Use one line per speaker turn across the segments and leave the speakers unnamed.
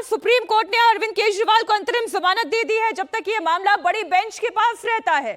Supreme court ने अरविंद केजरीवाल को अंतरिम जमानत दे दी है जब तक ये मामला बड़ी बेंच के पास रहता है।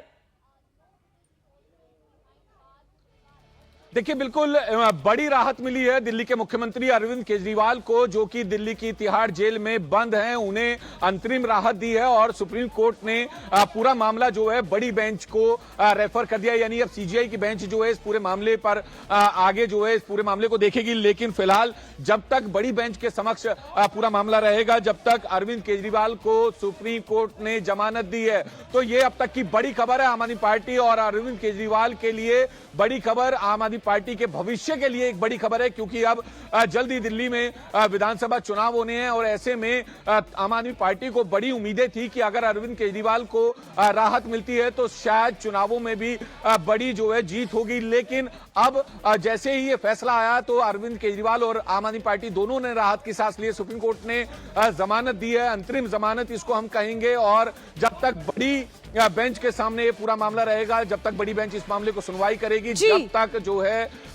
देखिए, बिल्कुल बड़ी राहत मिली है दिल्ली के मुख्यमंत्री अरविंद केजरीवाल को, जो कि दिल्ली की तिहाड़ जेल में बंद हैं। उन्हें अंतरिम राहत दी है और सुप्रीम कोर्ट ने पूरा मामला जो है बड़ी बेंच को रेफर कर दिया। यानी अब सीजीआई की बेंच जो है इस पूरे मामले पर आगे जो है इस पूरे मामले को देखेगी। लेकिन फिलहाल जब तक बड़ी बेंच के समक्ष पूरा मामला रहेगा, जब तक अरविंद केजरीवाल को सुप्रीम कोर्ट ने जमानत दी है, तो ये अब तक की बड़ी खबर है आम आदमी पार्टी और अरविंद केजरीवाल के लिए। बड़ी खबर आम आदमी पार्टी के भविष्य के लिए एक बड़ी खबर है, क्योंकि अब जल्द ही दिल्ली में विधानसभा चुनाव होने हैं और ऐसे में आम आदमी पार्टी को बड़ी उम्मीदें थी कि अगर अरविंद केजरीवाल को राहत मिलती है तो शायद चुनावों में भी बड़ी जो है जीत होगी। लेकिन अब जैसे ही ये फैसला आया तो अरविंद केजरीवाल और आम आदमी पार्टी दोनों ने राहत की सांस ली। सुप्रीम कोर्ट ने जमानत दी है, अंतरिम जमानत इसको हम कहेंगे। और जब तक बड़ी बेंच के सामने ये पूरा मामला रहेगा, जब तक बड़ी बेंच इस मामले को सुनवाई करेगी, जब तक जो है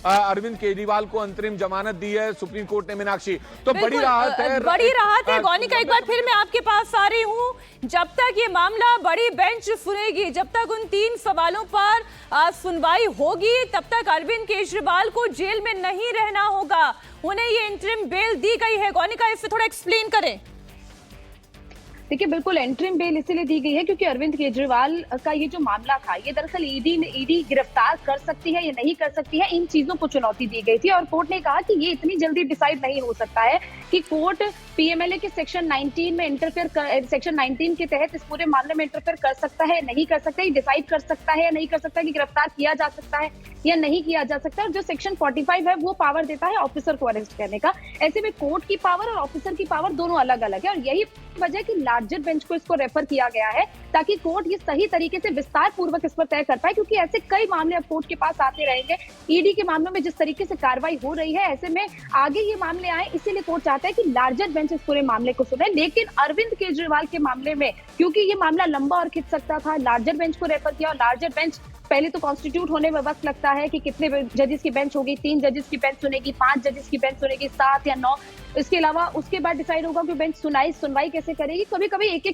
अरविंद केजरीवाल को अंतरिम जमानत दी है सुप्रीम कोर्ट ने। मीनाक्षी, तो बड़ी राहत है,
बड़ी राहत है। गौनिका, एक बार फिर मैं आपके पास आ रही हूं। जब तक ये मामला बड़ी बेंच सुनेगी, जब तक उन 3 सवालों पर सुनवाई होगी, तब तक अरविंद केजरीवाल को जेल में नहीं रहना होगा। उन्हें ये इंटरिम बेल दी गई है। गौनिका, इससे थोड़ा एक्सप्लेन करें।
देखिए, बिल्कुल एंट्रिम बेल इसलिए दी गई है क्योंकि अरविंद केजरीवाल का ये जो मामला था, ये दरअसल ईडी गिरफ्तार कर सकती है या नहीं कर सकती है, इन चीजों को चुनौती दी गई थी। और कोर्ट ने कहा कि ये इतनी जल्दी डिसाइड नहीं हो सकता है कि कोर्ट पीएमएलए के सेक्शन 19 में सेक्शन 19 के तहत इस पूरे मामले में इंटरफेयर कर सकता है, नहीं कर सकता है, डिसाइड कर सकता है या नहीं कर सकता है कि गिरफ्तार किया जा सकता है या नहीं किया जा सकता है। और जो सेक्शन 45 है वो पावर देता है ऑफिसर को अरेस्ट करने का। ऐसे में कोर्ट की पावर और ऑफिसर की पावर दोनों अलग अलग है और यही वजह कि लार्जर बेंच को इसको रेफर किया गया है ताकि कोर्ट ये सही तरीके से विस्तार पूर्वक इस पर तय कर पाए। क्योंकि ऐसे कई मामले अब कोर्ट के पास आते रहेंगे। ईडी के मामलों में जिस तरीके से कार्रवाई हो रही है, ऐसे में आगे ये मामले आए, इसीलिए कोर्ट चाहता है कि लार्जर बेंच इस पूरे मामले को सुने। लेकिन अरविंद केजरीवाल के मामले में क्योंकि ये मामला लंबा और खिंच सकता था, लार्जर बेंच को रेफर किया। और लार्जर बेंच पहले तो कॉन्स्टिट्यूट होने में वक्त लगता है कि कितने जजेस की बेंच होगी, 3 जजेस की बेंच सुनेगी, 5 जजेस की बेंच सुनेगी, 7 या 9। इसके अलावा उसके बाद डिसाइड होगा कि बेंच सुनवाई कैसे करेगी। कभी कभी एक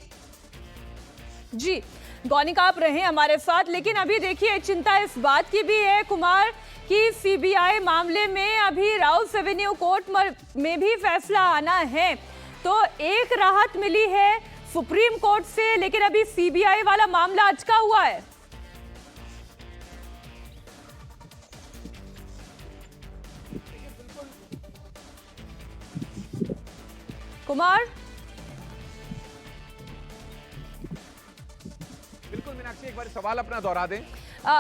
जी गौनिका, आप रहे हमारे साथ। लेकिन अभी देखिए, चिंता इस बात की भी है कुमार कि सीबीआई मामले में अभी राउस एवेन्यू कोर्ट में भी फैसला आना है। तो एक राहत मिली है सुप्रीम कोर्ट से, लेकिन अभी सीबीआई वाला मामला अटका हुआ है। कुमार,
बिल्कुल मीनाक्षी, एक बार सवाल अपना दोहरा दें।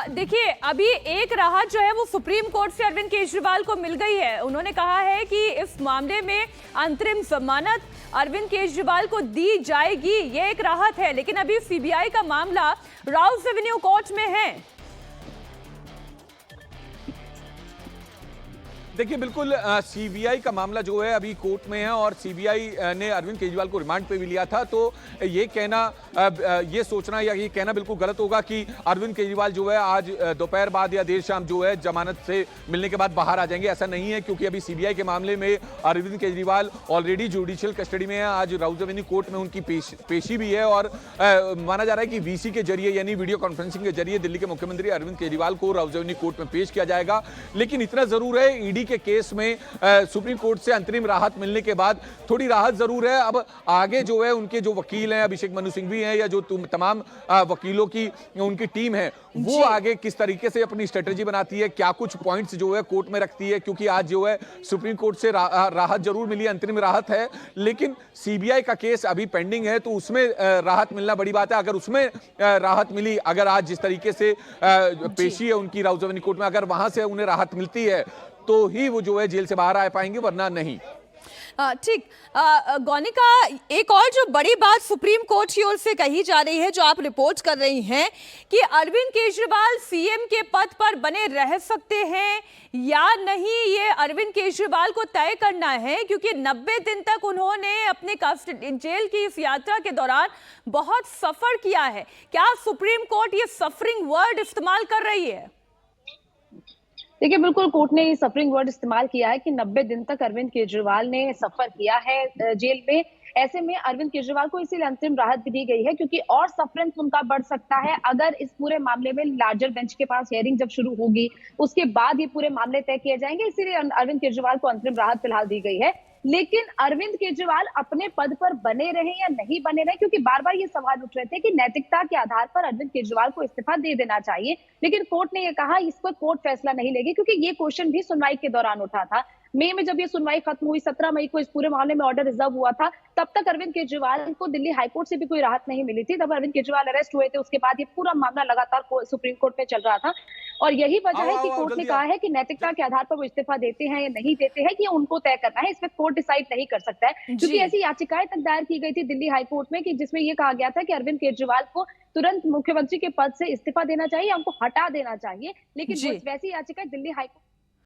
देखिए, अभी एक राहत जो है वो सुप्रीम कोर्ट से अरविंद केजरीवाल को मिल गई है। उन्होंने कहा है कि इस मामले में अंतरिम जमानत अरविंद केजरीवाल को दी जाएगी, ये एक राहत है। लेकिन अभी सीबीआई का मामला राउस एवेन्यू कोर्ट में है।
देखिए, बिल्कुल सीबीआई का मामला जो है अभी कोर्ट में है और सीबीआई ने अरविंद केजरीवाल को रिमांड पे भी लिया था। तो ये कहना, ये सोचना या ये कहना बिल्कुल गलत होगा कि अरविंद केजरीवाल जो है आज दोपहर बाद या देर शाम जो है जमानत से मिलने के बाद बाहर आ जाएंगे। ऐसा नहीं है, क्योंकि अभी सीबीआई के मामले में Arvind Kejriwal already judicial custody में है। आज राउस एवेन्यू कोर्ट में उनकी पेशी भी है और माना जा रहा है कि वीसी के जरिए यानी वीडियो कॉन्फ्रेंसिंग के जरिए दिल्ली के मुख्यमंत्री अरविंद केजरीवाल को राउस एवेन्यू कोर्ट में पेश किया जाएगा। लेकिन इतना जरूर है, ईडी के केस में सुप्रीम कोर्ट से अंतरिम राहत मिलने के बाद थोड़ी राहत जरूर है। अब आगे जो है उनके जो वकील हैं, अभिषेक मनु सिंघवी हैं या जो तमाम वकीलों की उनकी टीम है, वो आगे किस तरीके से अपनी स्ट्रेटेजी बनाती है, क्या कुछ पॉइंट्स जो है कोर्ट में रखती है। क्योंकि आज जो है सुप्रीम कोर्ट से राहत जरूर मिली, अंतरिम राहत है, लेकिन सीबीआई का केस अभी पेंडिंग है, तो उसमें राहत मिलना बड़ी बात है। अगर उसमें राहत मिली, अगर आज जिस तरीके से पेशी है उनकी राउस एवेन्यू कोर्ट में, अगर वहां से उन्हें राहत मिलती है तो ही वो जो है जेल से बाहर आ पाएंगे, वरना नहीं।
ठीक। गौनिका, एक और जो बड़ी बात सुप्रीम कोर्ट की ओर से कही जा रही है, जो आप रिपोर्ट कर रही हैं कि अरविंद केजरीवाल सीएम के पद पर बने रह सकते हैं या नहीं, ये अरविंद केजरीवाल को तय करना है। क्योंकि 90 दिन तक उन्होंने अपने जेल की इस यात्रा के दौरान बहुत सफर किया है। क्या सुप्रीम कोर्ट ये सफरिंग वर्ड इस्तेमाल कर रही है?
देखिए, बिल्कुल कोर्ट ने सफरिंग वर्ड इस्तेमाल किया है कि 90 दिन तक अरविंद केजरीवाल ने सफर किया है जेल में। ऐसे में अरविंद केजरीवाल को इसीलिए अंतरिम राहत भी दी गई है, क्योंकि और सफरेंस उनका बढ़ सकता है अगर इस पूरे मामले में लार्जर बेंच के पास हियरिंग जब शुरू होगी, उसके बाद ये पूरे मामले तय किए जाएंगे। इसीलिए अरविंद केजरीवाल को अंतरिम राहत फिलहाल दी गई है। लेकिन अरविंद केजरीवाल अपने पद पर बने रहे या नहीं बने रहे, क्योंकि बार बार ये सवाल उठ रहे थे कि नैतिकता के आधार पर अरविंद केजरीवाल को इस्तीफा दे देना चाहिए, लेकिन कोर्ट ने ये कहा इस पर कोर्ट फैसला नहीं लेगी, क्योंकि ये क्वेश्चन भी सुनवाई के दौरान उठा था। मई में जब ये सुनवाई खत्म हुई, 17 मई को इस पूरे मामले में ऑर्डर रिजर्व हुआ था, तब तक अरविंद केजरीवाल को दिल्ली हाईकोर्ट से भी कोई राहत नहीं मिली थी। तब अरविंद केजरीवाल अरेस्ट हुए थे, उसके बाद ये पूरा मामला लगातार सुप्रीम कोर्ट में चल रहा था, और यही वजह है कि कोर्ट ने कहा है कि नैतिकता के आधार पर वो इस्तीफा देते हैं या नहीं देते हैं, कि उनको तय करना है, इसमें कोर्ट डिसाइड नहीं कर सकता है। क्योंकि ऐसी याचिकाएं तक दायर की गई थी दिल्ली हाईकोर्ट में कि जिसमें ये कहा गया था कि अरविंद केजरीवाल को तुरंत मुख्यमंत्री के पद से इस्तीफा देना चाहिए, उनको हटा देना चाहिए, लेकिन वैसी याचिकाएं दिल्ली हाईकोर्ट